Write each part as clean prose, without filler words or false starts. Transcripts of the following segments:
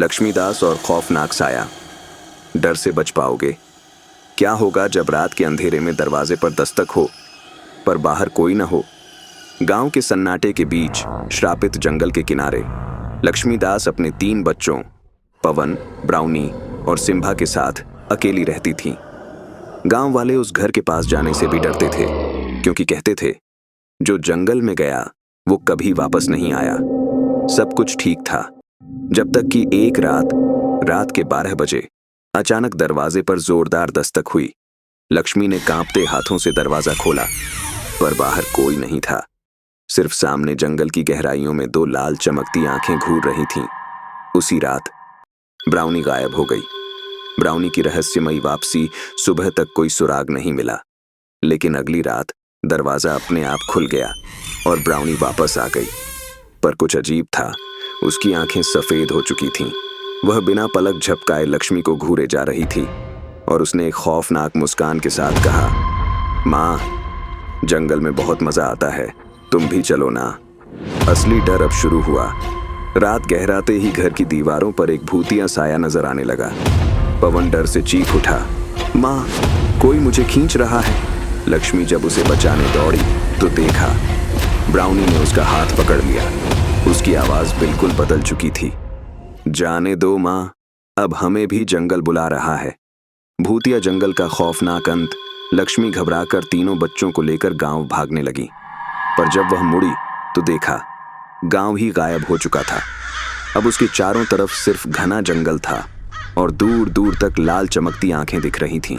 लक्ष्मीदास और खौफनाक साया। डर से बच पाओगे? क्या होगा जब रात के अंधेरे में दरवाजे पर दस्तक हो पर बाहर कोई न हो? गांव के सन्नाटे के बीच श्रापित जंगल के किनारे लक्ष्मीदास अपने 3 बच्चों पवन, ब्राउनी और सिम्भा के साथ अकेली रहती थीं। गांव वाले उस घर के पास जाने से भी डरते थे, क्योंकि कहते थे जो जंगल में गया वो कभी वापस नहीं आया। सब कुछ ठीक था, जब तक कि एक रात के 12 बजे अचानक दरवाजे पर जोरदार दस्तक हुई। लक्ष्मी ने कांपते हाथों से दरवाजा खोला, पर बाहर कोई नहीं था। सिर्फ सामने जंगल की गहराइयों में 2 लाल चमकती आंखें घूर रही थीं। उसी रात ब्राउनी गायब हो गई। ब्राउनी की रहस्यमयी वापसी सुबह तक कोई सुराग नहीं मिला, लेकिन अगली रात दरवाजा अपने आप खुल गया और ब्राउनी वापस आ गई। पर कुछ अजीब था, उसकी आंखें सफेद हो चुकी थीं। वह बिना पलक झपकाए लक्ष्मी को घूरे जा रही थी और उसने एक खौफनाक मुस्कान के साथ कहा, माँ, जंगल में बहुत मजा आता है, तुम भी चलो ना। असली डर अब शुरू हुआ। रात गहराते ही घर की दीवारों पर एक भूतिया साया नजर आने लगा। पवन डर से चीख उठा, माँ, कोई मुझे खींच रहा है। लक्ष्मी जब उसे बचाने दौड़ी तो देखा ब्राउनी ने उसका हाथ पकड़ लिया। उसकी आवाज बिल्कुल बदल चुकी थी। जाने दो माँ, अब हमें भी जंगल बुला रहा है। भूतिया जंगल का खौफनाक अंत। लक्ष्मी घबराकर तीनों बच्चों को लेकर गांव भागने लगी, पर जब वह मुड़ी तो देखा गांव ही गायब हो चुका था। अब उसके चारों तरफ सिर्फ घना जंगल था और दूर दूर तक लाल चमकती आंखें दिख रही थीं।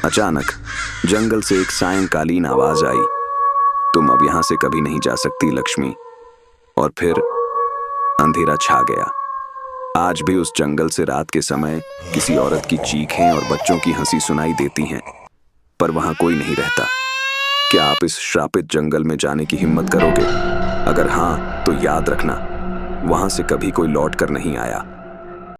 अचानक जंगल से एक सायंकालीन आवाज आई, तुम अब यहां से कभी नहीं जा सकती लक्ष्मी। और फिर अंधेरा छा गया। आज भी उस जंगल से रात के समय किसी औरत की चीखें और बच्चों की हंसी सुनाई देती हैं, पर वहां कोई नहीं रहता। क्या आप इस श्रापित जंगल में जाने की हिम्मत करोगे? अगर हाँ, तो याद रखना, वहां से कभी कोई लौट कर नहीं आया।